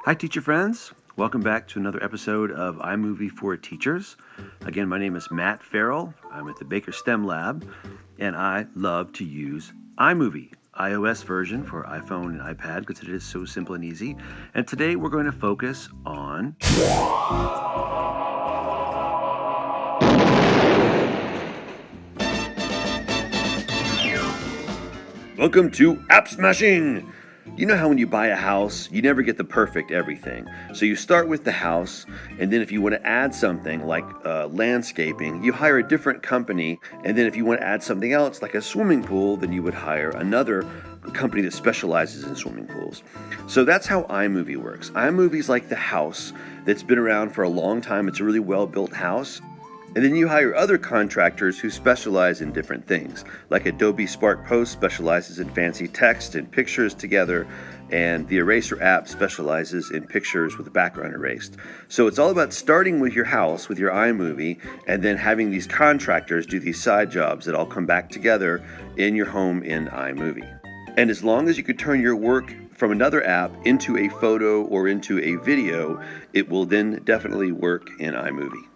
Hi, teacher friends. Welcome back to another episode of iMovie for Teachers. Again, my name is Matt Farrell. I'm at the Baker STEM Lab, and I love to use iMovie, iOS version for iPhone and iPad because it is so simple and easy. And today we're going to focus on Welcome to App Smashing! You know how when you buy a house, you never get the perfect everything. So you start with the house, and then if you want to add something like landscaping, you hire a different company. And then if you want to add something else like a swimming pool, then you would hire another company that specializes in swimming pools. So that's how iMovie works. iMovie is like the house that's been around for a long time. It's a really well-built house. And then you hire other contractors who specialize in different things. Like Adobe Spark Post specializes in fancy text and pictures together, and the Eraser app specializes in pictures with the background erased. So it's all about starting with your house, with your iMovie, and then having these contractors do these side jobs that all come back together in your home in iMovie. And as long as you could turn your work from another app into a photo or into a video, it will then definitely work in iMovie.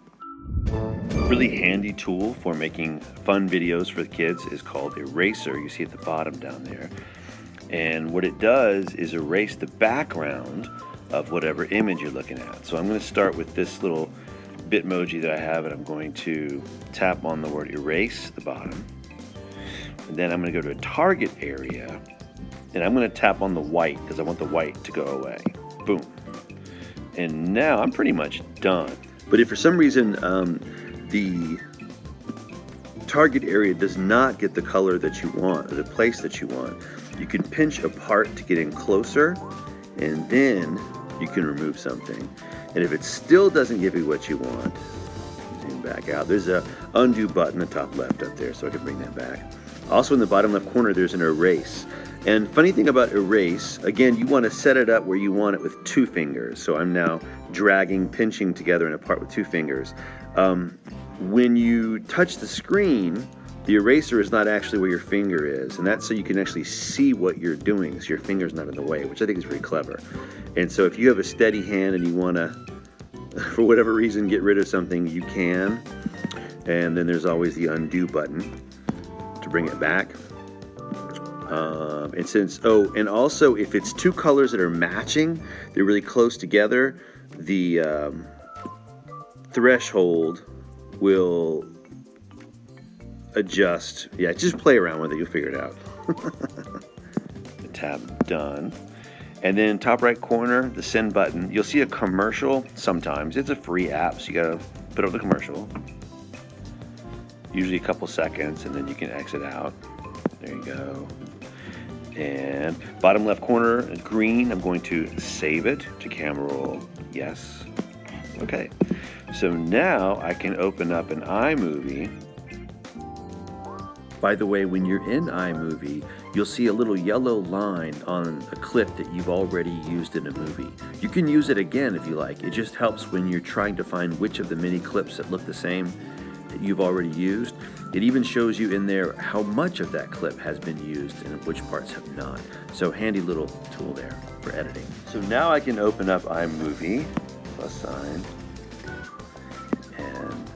Really handy tool for making fun videos for the kids is called Eraser. You see at the bottom down there. And what it does is erase the background of whatever image you're looking at. So I'm going to start with this little Bitmoji that I have, and I'm going to tap on the word erase at the bottom. And then I'm going to go to a target area, and I'm going to tap on the white because I want the white to go away. Boom. And now I'm pretty much done. But if for some reason the target area does not get the color that you want or the place that you want, you can pinch apart to get in closer, and then you can remove something. And if it still doesn't give you what you want, zoom back out. There's a undo button in the top left up there, so I can bring that back. Also in the bottom left corner, there's an erase. And funny thing about erase, again, you want to set it up where you want it with 2 fingers. So I'm now dragging, pinching together and apart with 2 fingers. When you touch the screen, the eraser is not actually where your finger is. And that's so you can actually see what you're doing, so your finger's not in the way, which I think is really clever. And so if you have a steady hand and you want to, for whatever reason, get rid of something, you can. And then there's always the undo button to bring it back. And also if it's 2 colors that are matching, they're really close together, the threshold will adjust. Yeah, just play around with it, you'll figure it out. The tab done. And then top right corner, the send button, you'll see a commercial sometimes. It's a free app, so you gotta put up the commercial. Usually a couple seconds, and then you can exit out. There you go. And bottom left corner, green, I'm going to save it to camera roll. Yes. Okay. So now I can open up an iMovie. By the way, when you're in iMovie, you'll see a little yellow line on a clip that you've already used in a movie. You can use it again if you like. It just helps when you're trying to find which of the many clips that look the same that you've already used. It even shows you in there how much of that clip has been used and which parts have not. So handy little tool there for editing. So now I can open up iMovie, plus sign, and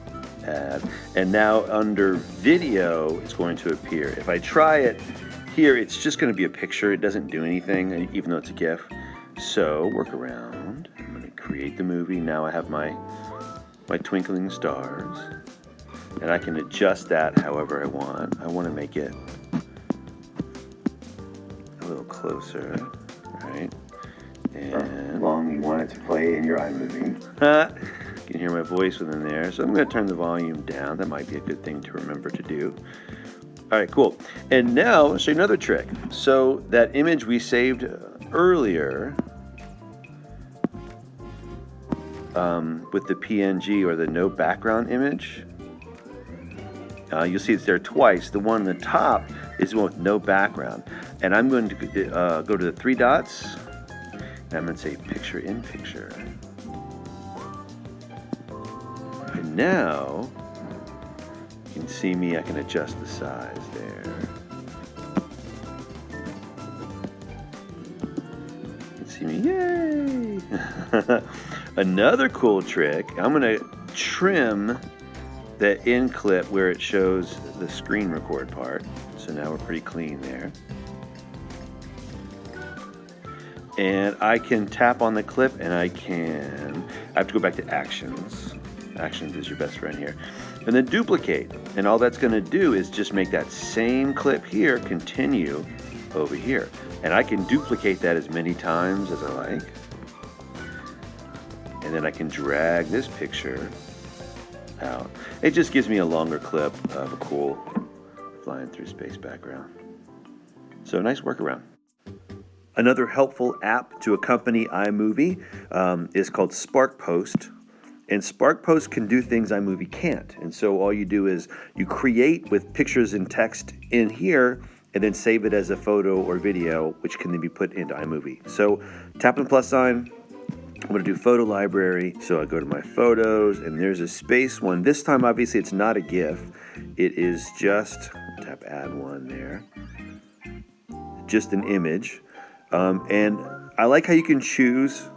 add. And now under video, it's going to appear. If I try it here, it's just going to be a picture. It doesn't do anything, even though it's a GIF. So work around. I'm going to create the movie. Now I have my twinkling stars. And I can adjust that however I want. I want to make it a little closer, right? And how long you want it to play in your iMovie. You can hear my voice within there. So I'm going to turn the volume down. That might be a good thing to remember to do. All right, cool. And now I'll show you another trick. So that image we saved earlier with the PNG or the no background image, you'll see it's there twice. The one on the top is the one with no background. And I'm going to go to the 3 dots, and I'm going to say picture in picture. And now, you can see me, I can adjust the size there. You can see screen. Yay! Another cool trick, I'm going to trim the end clip where it shows the screen record part. So now we're pretty clean there. And I can tap on the clip and I have to go back to actions. Actions is your best friend here. And then duplicate. And all that's gonna do is just make that same clip here continue over here. And I can duplicate that as many times as I like. And then I can drag this picture out. It just gives me a longer clip of a cool flying through space background. So nice workaround. Another helpful app to accompany iMovie is called Spark Post. And Spark Post can do things iMovie can't. And so all you do is you create with pictures and text in here and then save it as a photo or video, which can then be put into iMovie. So tap on the plus sign. I'm going to do photo library. So I go to my photos and there's a space one. This time, obviously, it's not a GIF. It is just, tap add one there, just an image. And I like how you can choose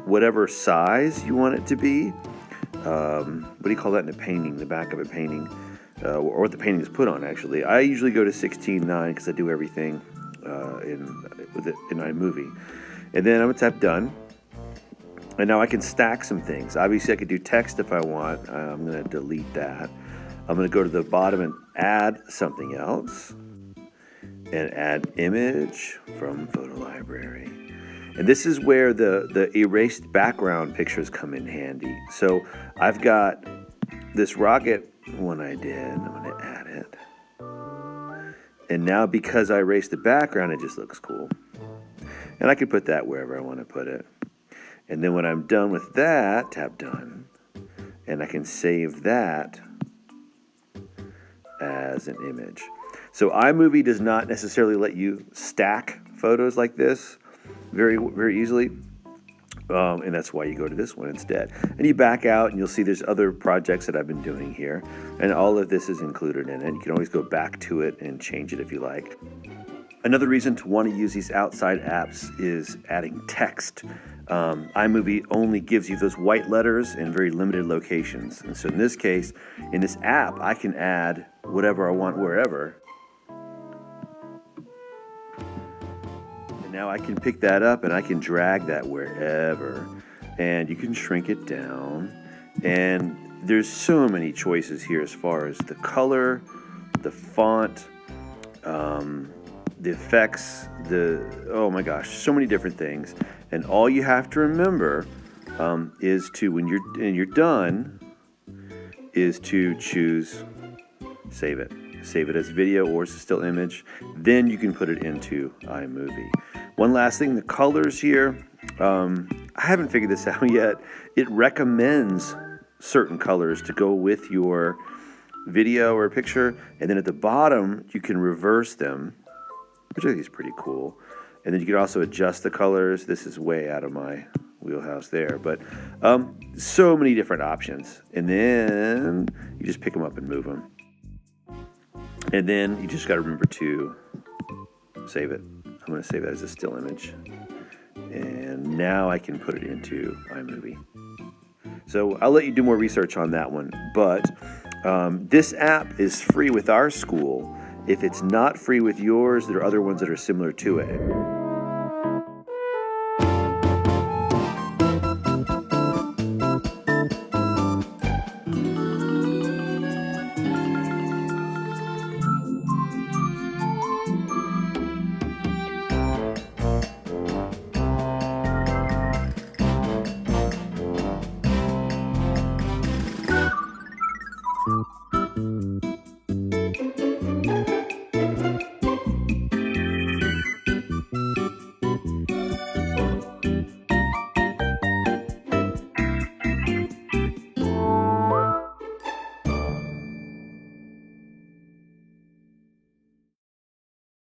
whatever size you want it to be. What do you call that in a painting, the back of a painting, or what the painting is put on, actually. I usually go to 16:9 because I do everything in iMovie. And then I'm going to tap done. And now I can stack some things. Obviously, I could do text if I want. I'm going to delete that. I'm going to go to the bottom and add something else. And add image from photo library. And this is where the erased background pictures come in handy. So I've got this rocket one I did. I'm going to add it. And now because I erased the background, it just looks cool. And I can put that wherever I want to put it. And then when I'm done with that, tap done. And I can save that as an image. So iMovie does not necessarily let you stack photos like this very, very easily. And that's why you go to this one instead. And you back out and you'll see there's other projects that I've been doing here. And all of this is included in it. You can always go back to it and change it if you like. Another reason to want to use these outside apps is adding text. iMovie only gives you those white letters in very limited locations. And so in this case, in this app, I can add whatever I want wherever. And now I can pick that up and I can drag that wherever. And you can shrink it down. And there's so many choices here as far as the color, the font, the effects, oh my gosh, so many different things. And all you have to remember is to, when you're done, is to choose save it. Save it as video or as a still image. Then you can put it into iMovie. One last thing, the colors here. I haven't figured this out yet. It recommends certain colors to go with your video or picture. And then at the bottom, you can reverse them, which I think is pretty cool. And then you can also adjust the colors. This is way out of my wheelhouse there, but so many different options. And then you just pick them up and move them. And then you just got to remember to save it. I'm going to save it as a still image. And now I can put it into iMovie. So I'll let you do more research on that one. But this app is free with our school. If it's not free with yours, there are other ones that are similar to it.